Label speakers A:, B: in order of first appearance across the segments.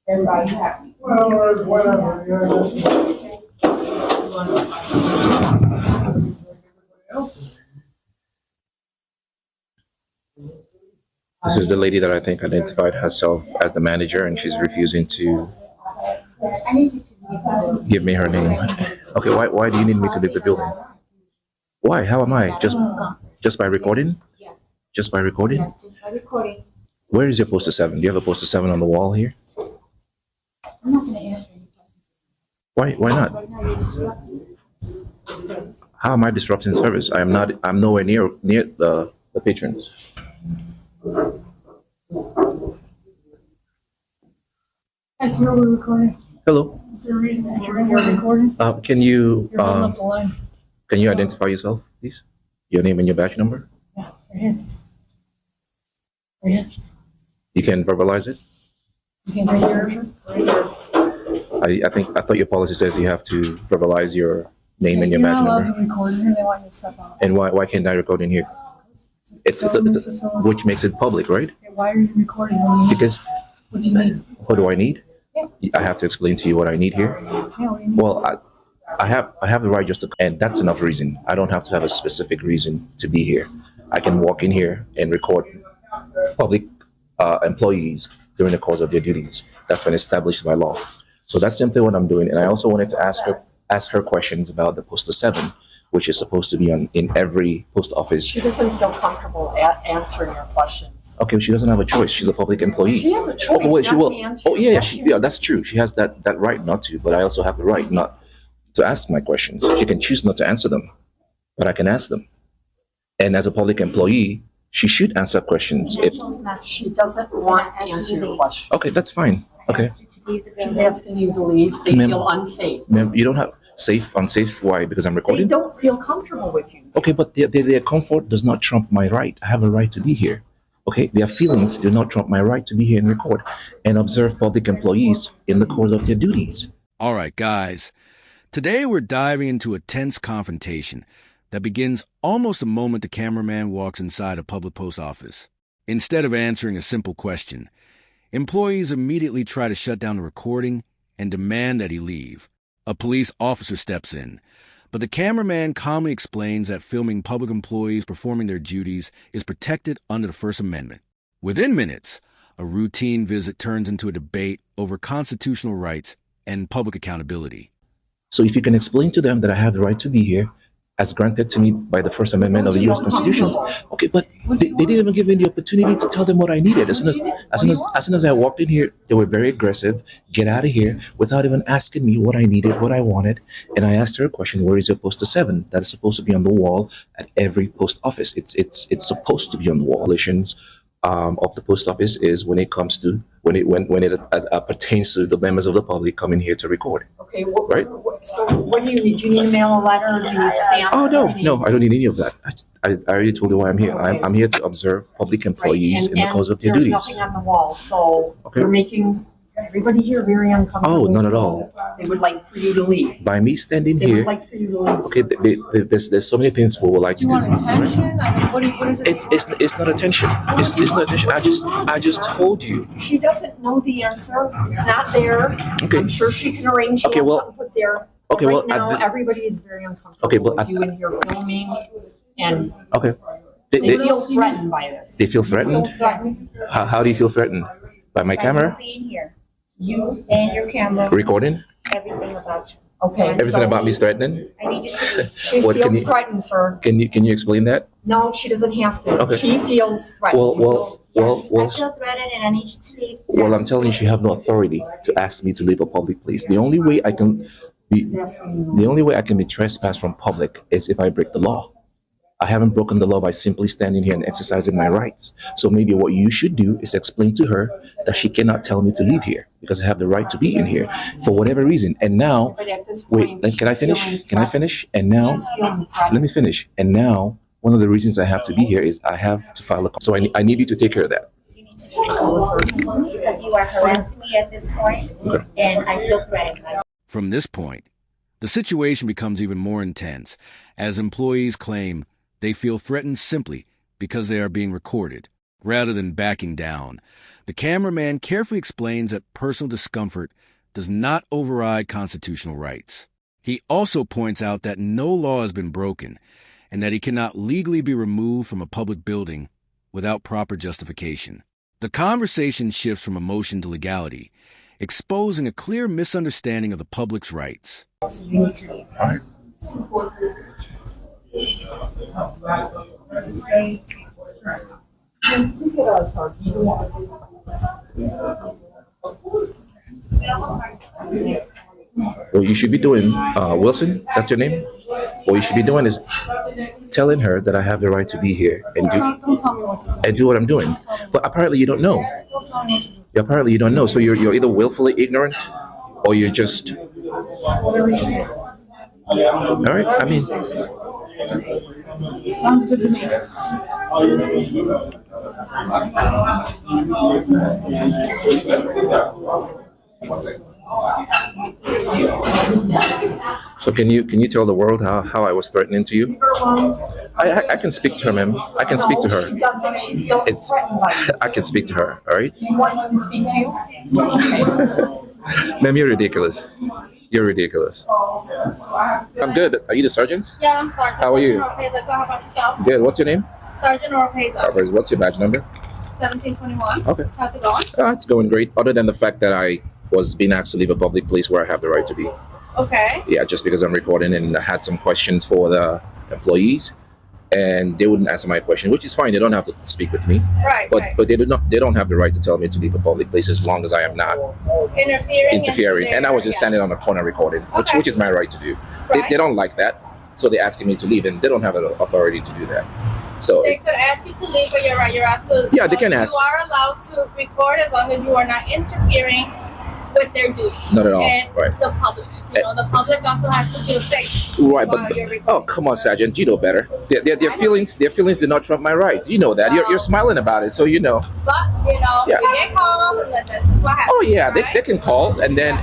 A: Well, whatever.
B: This is the lady that I think identified herself as the manager, and she's refusing to give me her name. Okay, why do you need me to leave the building? Why? How am I? Just by recording?
C: Yes.
B: Just by recording?
C: Yes, just by recording.
B: Where is your poster 7? Do you have a poster 7 on the wall here?
C: I'm not going to answer any questions.
B: Why not?
C: Right now, you're disrupting the service.
B: How am I disrupting service? I'm nowhere near the patrons.
A: I swear we're recording.
B: Hello.
A: Is there a reason that you're in here recording?
B: Can you
A: You're holding up the line.
B: can you identify yourself, please? Your name and your badge number?
A: Yeah, right here. Right here.
B: You can verbalize it?
A: You can take your picture. Right here.
B: I thought your policy says you have to verbalize your name and your
A: You're
B: badge
A: not allowed
B: number.
A: to record in here. They want you to step out.
B: And why can't I record in here? It's
A: Facility.
B: which makes it public, right?
A: Okay, why are you recording?
B: Because
A: What do you need?
B: what do I need?
A: Yeah.
B: I have to explain to you what I need here.
A: Yeah, what do you need?
B: Well, I have the right just to, and that's enough reason. I don't have to have a specific reason to be here. I can walk in here and record public employees during the course of their duties. That's been established by law. So that's simply what I'm doing. And I also wanted to ask her questions about the poster 7, which is supposed to be in every post office.
D: She doesn't feel comfortable answering your questions.
B: Okay, she doesn't have a choice. She's a public employee.
D: She has a choice
B: Oh, wait, she
D: not
B: will.
D: to answer
B: Oh,
D: your
B: yeah,
D: questions.
B: yeah, that's true. She has that right not to, but I also have the right not to ask my questions. She can choose not to answer them, but I can ask them. And as a public employee, she should answer questions.
C: I chose not to.
D: She doesn't want to answer your question.
B: Okay, that's fine. Okay.
C: Asked you to leave the
D: She's
C: building.
D: asking you to leave. They
B: Ma'am.
D: feel unsafe.
B: Ma'am, you don't have unsafe. Why? Because I'm
D: They
B: recording?
D: don't feel comfortable with you.
B: Okay, but their comfort does not trump my right. I have a right to be here. Okay, their feelings do not trump my right to be here and record and observe public employees in the course of their duties.
E: All right, guys. Today we're diving into a tense confrontation that begins almost the moment the cameraman walks inside a public post office. Instead of answering a simple question, employees immediately try to shut down the recording and demand that he leave. A police officer steps in, but the cameraman calmly explains that filming public employees performing their duties is protected under the First Amendment. Within minutes, a routine visit turns into a debate over constitutional rights and public accountability.
B: So if you can explain to them that I have the right to be here, as granted to me by the First Amendment of the U.S. Constitution. Okay, but they didn't even give me the opportunity to tell them what I needed. As soon as I walked in here, they were very aggressive. Get out of here, without even asking me what I needed, what I wanted. And I asked her a question: where is your poster 7? That is supposed to be on the wall at every post office. It's supposed to be on the wall. Of the post office is when it comes to when it pertains to the members of the public coming here to record.
D: Okay,
B: Right.
D: So what do you need? Do you need to mail a letter or do you need stamps?
B: Oh
D: What do you need?
B: no, I don't need any of that. I already told you why I'm here. I'm here to observe public employees
D: Right,
B: in the course of their
D: there's
B: duties.
D: nothing on the wall, so
B: Okay.
D: you're making everybody here very uncomfortable.
B: Oh, not at
D: so
B: all.
D: They would like for you to leave.
B: By me standing
D: They would
B: here,
D: like for you to leave.
B: okay, there's so many things we would like
A: Do
B: to
A: you
B: do.
A: want attention? I mean, what is it?
B: It's not attention. It's not attention. I just told you.
D: She doesn't know the answer. It's not there.
B: Okay.
D: I'm sure she can arrange to
B: Okay,
D: have
B: well-
D: something put there.
B: Okay,
D: Right
B: well,
D: now,
B: at the-
D: everybody is very uncomfortable
B: Okay, but
D: with
B: at-
D: you in here filming, and
B: Okay. They,
D: they
B: they,
D: feel threatened by this.
B: they feel threatened.
C: Yes.
B: How do you feel threatened? By my
C: By
B: camera
C: you being here. You and your camera,
B: recording?
C: everything about you.
D: Okay.
B: Everything about me is threatening.
C: I need you to leave.
D: She
B: What can
D: feels
B: you-
D: threatened, sir.
B: Can you explain that?
D: No, she doesn't have to.
B: Okay.
D: She feels threatened.
C: Yes, I
B: Well,
C: feel threatened and I need you to leave.
B: well, I'm telling you, you have no authority to ask me to leave a public place. The only way I can be,
D: She's asking you.
B: the only way I can be trespassed from public is if I break the law. I haven't broken the law by simply standing here and exercising my rights. So maybe what you should do is explain to her that she cannot tell me to leave here because I have the right to be in here for whatever reason. And now,
D: But at this
B: wait,
D: point,
B: then can I
D: she's
B: finish?
D: feeling
B: Can I
D: threatened.
B: finish? And now,
D: She's feeling threatened.
B: let me finish. And now, one of the reasons I have to be here is I have to file a. So I need you to take care of that.
C: You need to leave because you are harassing me at this point,
B: Okay.
C: and I feel threatened.
E: From this point, the situation becomes even more intense as employees claim they feel threatened simply because they are being recorded. Rather than backing down, the cameraman carefully explains that personal discomfort does not override constitutional rights. He also points out that no law has been broken and that he cannot legally be removed from a public building without proper justification. The conversation shifts from emotion to legality, exposing a clear misunderstanding of the public's rights.
C: So you need to leave.
B: What you should be doing, Wilson, that's your name? What you should be doing is telling her that I have the right to be here and
A: Don't tell me what to do.
B: do what I'm doing. But apparently you don't know.
A: Don't tell me what to do.
B: Apparently you don't know. So you're either willfully ignorant or you're just,
A: Whatever you say.
B: all right? I mean,
A: Sounds good to me.
B: so can you tell the world how I was threatening to you? I can speak to her, ma'am. I can speak to
A: She
B: her.
A: doesn't. She feels
B: It's-
A: threatened by you.
B: I can speak to her, all right?
A: Do you want me to speak to you?
B: Ma'am, you're ridiculous. You're ridiculous. I'm good. Are you the sergeant?
F: Yeah, I'm Sergeant.
B: How are you?
F: Sergeant Oropeza. Go, how about yourself?
B: Good. What's your name?
F: Sergeant Oropeza.
B: What's your badge number?
F: 1721.
B: Okay.
F: How's it going?
B: It's going great. Other than the fact that I was being asked to leave a public place where I have the right to be.
F: Okay.
B: Yeah, just because I'm recording and I had some questions for the employees, and they wouldn't answer my question, which is fine. They don't have to speak with me,
F: Right,
B: but
F: right.
B: they don't have the right to tell me to leave a public place as long as I am not
F: Interfering.
B: And I was just standing on the corner recording,
F: Okay.
B: which is my right to do.
F: Right.
B: They don't like that, so they're asking me to leave, and they don't have the authority to do that. So
F: They could ask you to leave, but you're right. You're absolutely.
B: Yeah, they can ask.
F: You are allowed to record as long as you are not interfering with their duties.
B: Not at all,
F: And
B: right.
F: the public. You know, the public also has to feel safe.
B: right,
F: while you're recording.
B: oh come on, Sergeant, you know better. Their feelings do not trump my rights. You know that. You're smiling about it, so you know.
F: But you know,
B: Yeah.
F: you get calls, and then this is what happens.
B: Oh yeah, they
F: right?
B: can call, and then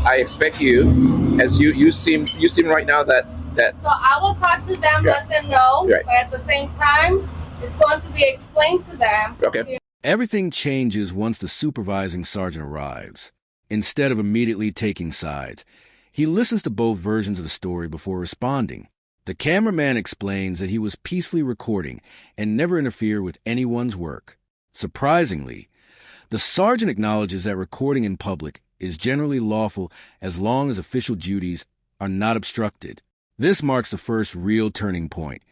B: I expect you, as you seem right now that
F: So I will talk to them,
B: Yeah.
F: let them know,
B: Right.
F: but at the same time, it's going to be explained to them.
B: okay.
E: Everything changes once the supervising sergeant arrives. Instead of immediately taking sides, he listens to both versions of the story before responding. The cameraman explains that he was peacefully recording and never interfered with anyone's work. Surprisingly, the sergeant acknowledges that recording in public is generally lawful as long as official duties are not obstructed. This marks the first real turning point,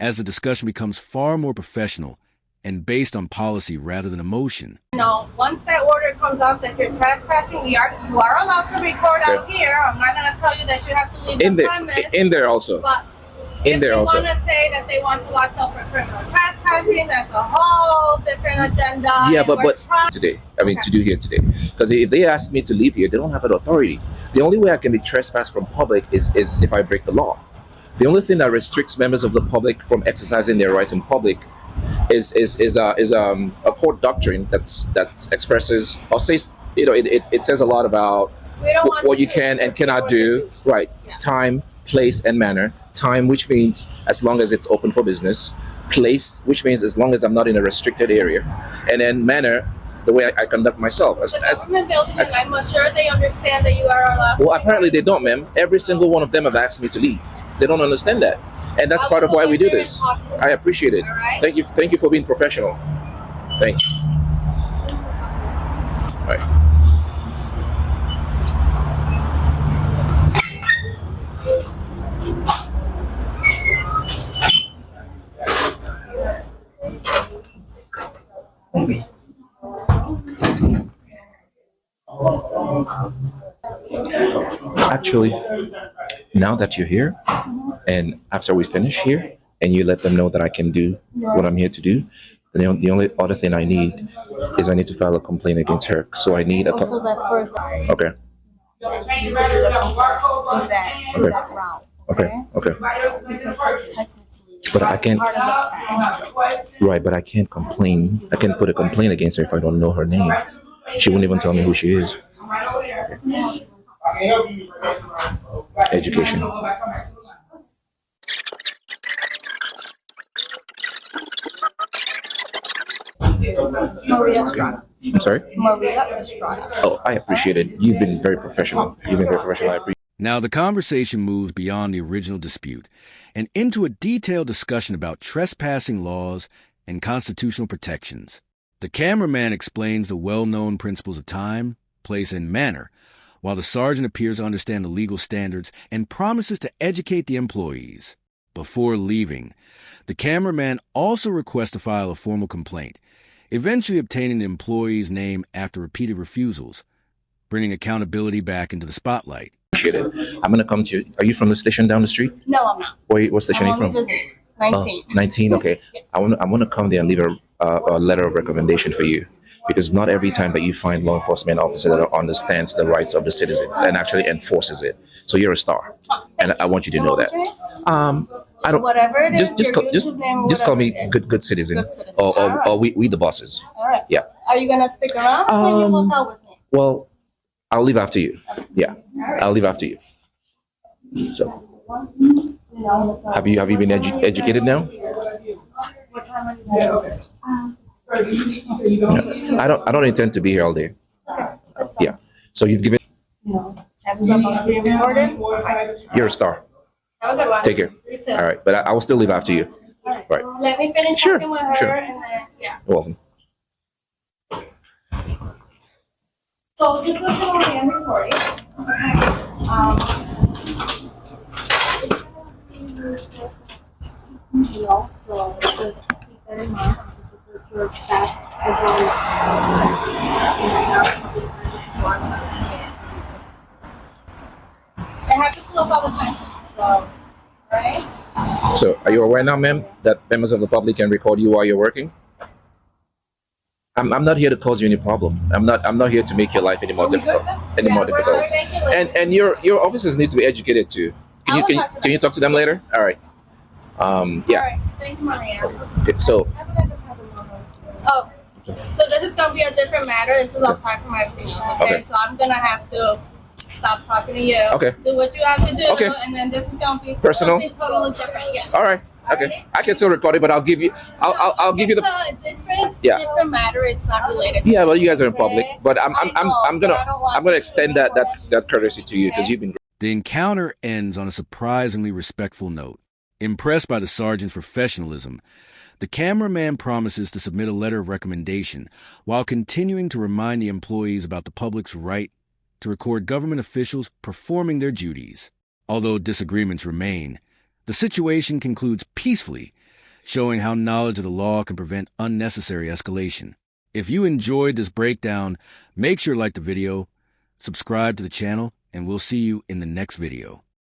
E: as the discussion becomes far more professional and based on policy rather than emotion.
F: You know, once that order comes out that you're trespassing, you are allowed to record out here. I'm not going to tell you that you have to leave
B: In
F: the
B: there,
F: premise.
B: in there also.
F: But
B: In
F: if
B: there
F: they
B: also.
F: want to say that they want you locked up for criminal trespassing, that's a whole different agenda.
B: Yeah,
F: and
B: but
F: we're trying-
B: today, I mean,
F: Okay.
B: to do here today, because if they ask me to leave here, they don't have an authority. The only way I can be trespassed from public is if I break the law. The only thing that restricts members of the public from exercising their rights in public is a court doctrine that expresses or says, you know, it says a lot about
F: we don't want
B: what you
F: to
B: can and
F: interfere
B: cannot
F: with
B: do.
F: their duties.
B: Right.
F: Yeah.
B: Time, place, and manner. Time, which means as long as it's open for business. Place, which means as long as I'm not in a restricted area. And then manner, the way I conduct myself.
F: The government buildings, I'm sure they understand that you are allowed.
B: Well, apparently they don't, ma'am. Every single one of them have asked me to leave. They don't understand that. And that's
F: I
B: part
F: will
B: of why
F: go
B: we
F: in
B: do
F: there and
B: this.
F: talk to them.
B: I appreciate it.
F: All right.
B: Thank you for being professional. Thanks. All right. Actually, now that you're here, and after we finish here, and you let them know that I can do what I'm here to do, the only other thing I need is I need to file a complaint against her. So I need a.
A: Also, that further,
B: Okay.
A: do that route.
B: Okay. Okay.
A: Because technically,
B: But I can't.
A: part of the fact.
B: Right, but I can't complain. I can't put a complaint against her if I don't know her name. She wouldn't even tell me who she is. Education.
F: Maria Estrada.
B: I'm sorry?
F: Maria Estrada.
B: Oh, I appreciate it. You've been very professional. You've been very professional. I appreciate
E: Now, the conversation moves beyond the original dispute and into a detailed discussion about trespassing laws and constitutional protections. The cameraman explains the well-known principles of time, place, and manner, while the sergeant appears to understand the legal standards and promises to educate the employees. Before leaving, the cameraman also requests to file a formal complaint, eventually obtaining the employee's name after repeated refusals, bringing accountability back into the spotlight.
B: it. I'm going to come to you. Are you from the station down the street?
F: No, I'm not.
B: What station are you
F: I'm
B: from?
F: only visiting. 19.
B: Oh, 19, okay.
F: Yeah.
B: I want to come there and leave a letter of recommendation for you, because not every time that you find law enforcement officer that understands the rights of the citizens and actually enforces it. So you're a star, and I want you to know that. I don't.
F: Whatever it is,
B: Just
F: your
B: call,
F: YouTube name or
B: just call
F: whatever
B: me
F: it is.
B: good citizen,
F: Good citizen.
B: or
F: Alright.
B: we the bosses.
F: All right.
B: Yeah.
F: Are you gonna stick around or can you walk out with me?
B: Well, I'll leave after you. Yeah, I'll leave after you. So, have you been educated now?
F: What time are you
B: Yeah. I don't intend to be here all day. Yeah. So you've given.
F: Chances up I'm being recorded.
B: You're a star.
F: Have a good one.
B: Take care.
F: You too.
B: All right, but I will still leave after you. Right.
F: Let me finish
B: Sure,
F: talking with her
B: sure.
F: and then, yeah.
B: You're welcome.
F: So this was already in recording. So just keep that in mind. This is your staff as it happens to us all the time, so, right?
B: So, are you aware now, ma'am, that members of the public can record you while you're working? I'm not here to cause you any problem. I'm not here to make your life any more difficult. And your officers need to be educated too. Can you talk to them later? All right. Yeah.
F: All right. Thank you, Maria.
B: Okay, so
F: Oh, so this is gonna be a different matter. This is outside from everything else. Okay.
B: Okay.
F: So I'm gonna have to stop talking to you.
B: Okay.
F: Do what you have to do.
B: Okay.
F: And then this is gonna be
B: Personal?
F: something totally different. Yes.
B: all right. Okay. I can still record it, but I'll give you I'll give you
F: It's
B: the
F: a different,
B: Yeah.
F: different matter. It's not related. To
B: yeah. Well, you guys are in public, but I'm
F: I know, but I don't want
B: gonna
F: to
B: extend
F: be
B: that courtesy to you because you've been.
E: The encounter ends on a surprisingly respectful note. Impressed by the sergeant's professionalism, the cameraman promises to submit a letter of recommendation while continuing to remind the employees about the public's right to record government officials performing their duties. Although disagreements remain, the situation concludes peacefully, showing how knowledge of the law can prevent unnecessary escalation. If you enjoyed this breakdown, make sure to like the video, subscribe to the channel, and we'll see you in the next video.